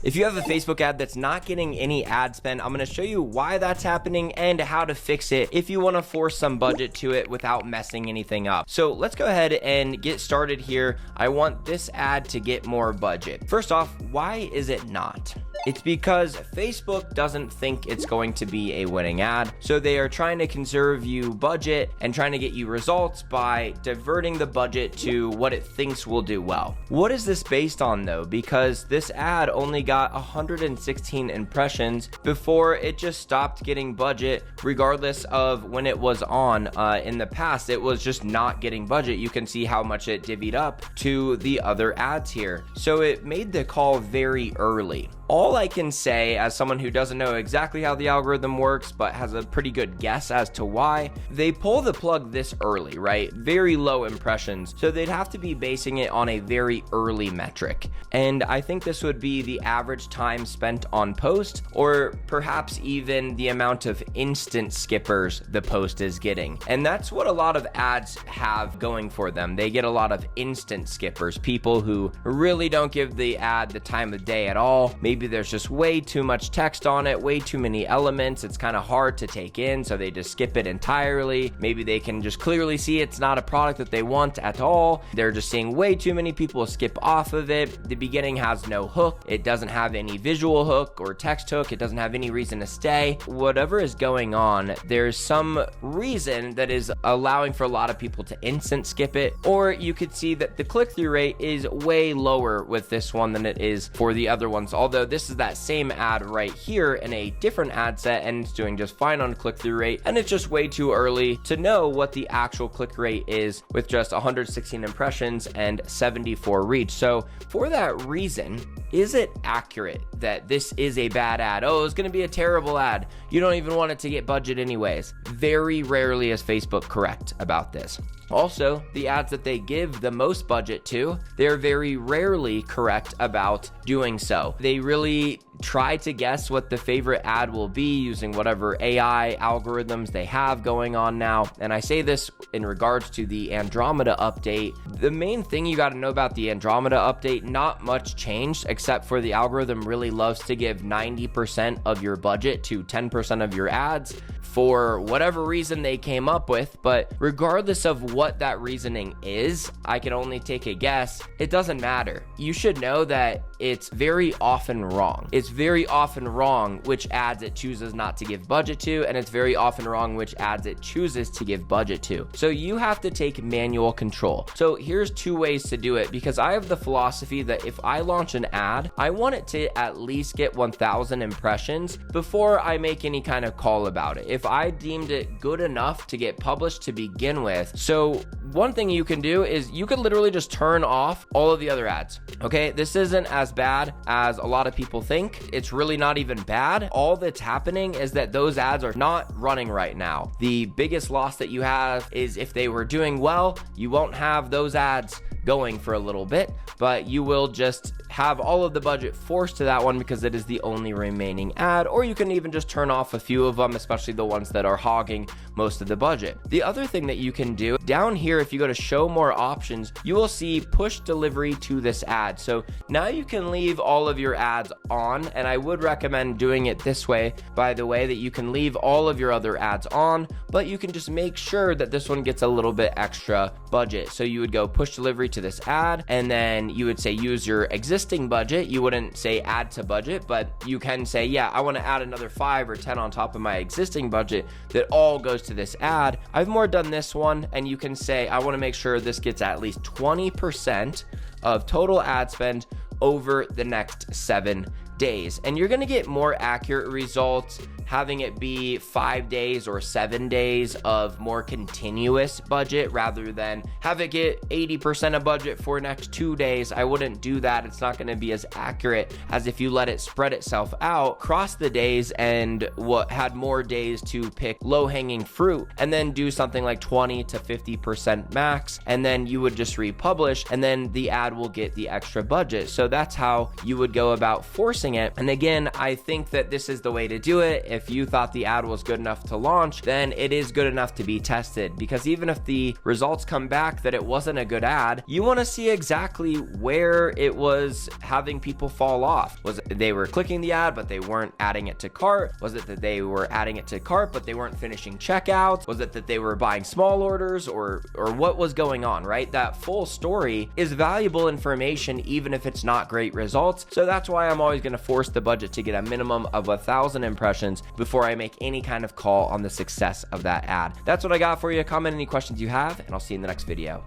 If you have a Facebook ad that's not getting any ad spend, I'm going to show you why that's happening and how to fix it if you want to force some budget to it without messing anything up. So let's go ahead and get started here. I want this ad to get more budget. First off, why is it not? It's because Facebook doesn't think it's going to be a winning ad. So they are trying to conserve you budget and trying to get you results by diverting the budget to what it thinks will do well. What is this based on though? Because this ad only got 116 impressions before it just stopped getting budget, regardless of when it was on. In the past, it was just not getting budget. You can see how much it divvied up to the other ads here. So it made the call very early. All I can say, as someone who doesn't know exactly how the algorithm works, but has a pretty good guess as to why, they pull the plug this early, right? Very low impressions. So they'd have to be basing it on a very early metric. And I think this would be the average time spent on post, or perhaps even the amount of instant skippers the post is getting. And that's what a lot of ads have going for them. They get a lot of instant skippers, people who really don't give the ad the time of day at all. Maybe there's just way too much text on it, way too many elements. It's kind of hard to take in, so they just skip it entirely. Maybe they can just clearly see it's not a product that they want at all. They're just seeing way too many people skip off of it. The beginning has no hook. It doesn't have any visual hook or text hook. It doesn't have any reason to stay. Whatever is going on, there's some reason that is allowing for a lot of people to instant skip it. Or you could see that the click-through rate is way lower with this one than it is for the other ones. Although this is that same ad right here in a different ad set, and it's doing just fine on click-through rate, and it's just way too early to know what the actual click rate is with just 116 impressions and 74 reach. So for that reason, is it accurate that this is a bad ad? Oh, it's going to be a terrible ad. You don't even want it to get budget anyways. Very rarely is Facebook correct about this. Also, the ads that they give the most budget to, they're very rarely correct about doing so. They really try to guess what the favorite ad will be using whatever AI algorithms they have going on now. And I say this in regards to the Andromeda update. The main thing you got to know about the Andromeda update, not much changed, except for the algorithm really loves to give 90% of your budget to 10% of your ads for whatever reason they came up with. But regardless of what that reasoning is, I can only take a guess. It doesn't matter. You should know that it's very often wrong. It's very often wrong which ads it chooses not to give budget to, and it's very often wrong which ads it chooses to give budget to. So you have to take manual control. So here's two ways to do it, because I have the philosophy that if I launch an ad, I want it to at least get 1,000 impressions before I make any kind of call about it. If I deemed it good enough to get published to begin with. So one thing you can do is you could literally just turn off all of the other ads. Okay, this isn't as bad as a lot of people think. It's really not even bad. All that's happening is that those ads are not running right now. The biggest loss that you have is if they were doing well, you won't have those ads going for a little bit, but you will just have all of the budget forced to that one because it is the only remaining ad. Or you can even just turn off a few of them, especially the ones that are hogging most of the budget. The other thing that you can do down here, if you go to show more options, you will see push delivery to this ad. So now you can leave all of your ads on, and I would recommend doing it this way, by the way, that you can leave all of your other ads on, but you can just make sure that this one gets a little bit extra budget. So you would go push delivery to this ad, and then you would say use your existing budget. You wouldn't say add to budget, but you can say, yeah, I want to add another 5 or 10 on top of my existing budget that all goes to this ad. I've more done this one, and you can say, I want to make sure this gets at least 20% of total ad spend over the next 7 days. And you're going to get more accurate results having it be 5 days or 7 days of more continuous budget rather than have it get 80% of budget for next 2 days. I wouldn't do that. It's not going to be as accurate as if you let it spread itself out across the days and what had more days to pick low-hanging fruit, and then do something like 20 to 50% max, and then you would just republish, and then the ad will get the extra budget. So that's how you would go about forcing forcing it. And again, I think that this is the way to do it. If you thought the ad was good enough to launch, then it is good enough to be tested, because even if the results come back that it wasn't a good ad, you want to see exactly where it was having people fall off. Was it they were clicking the ad but they weren't adding it to cart? Was it that they were adding it to cart but they weren't finishing checkout? Was it that they were buying small orders, or what was going on, right? That full story is valuable information even if it's not great results. So that's why I'm always going to force the budget to get a minimum of 1,000 impressions before I make any kind of call on the success of that ad. That's what I got for you. Comment any questions you have, and I'll see you in the next video.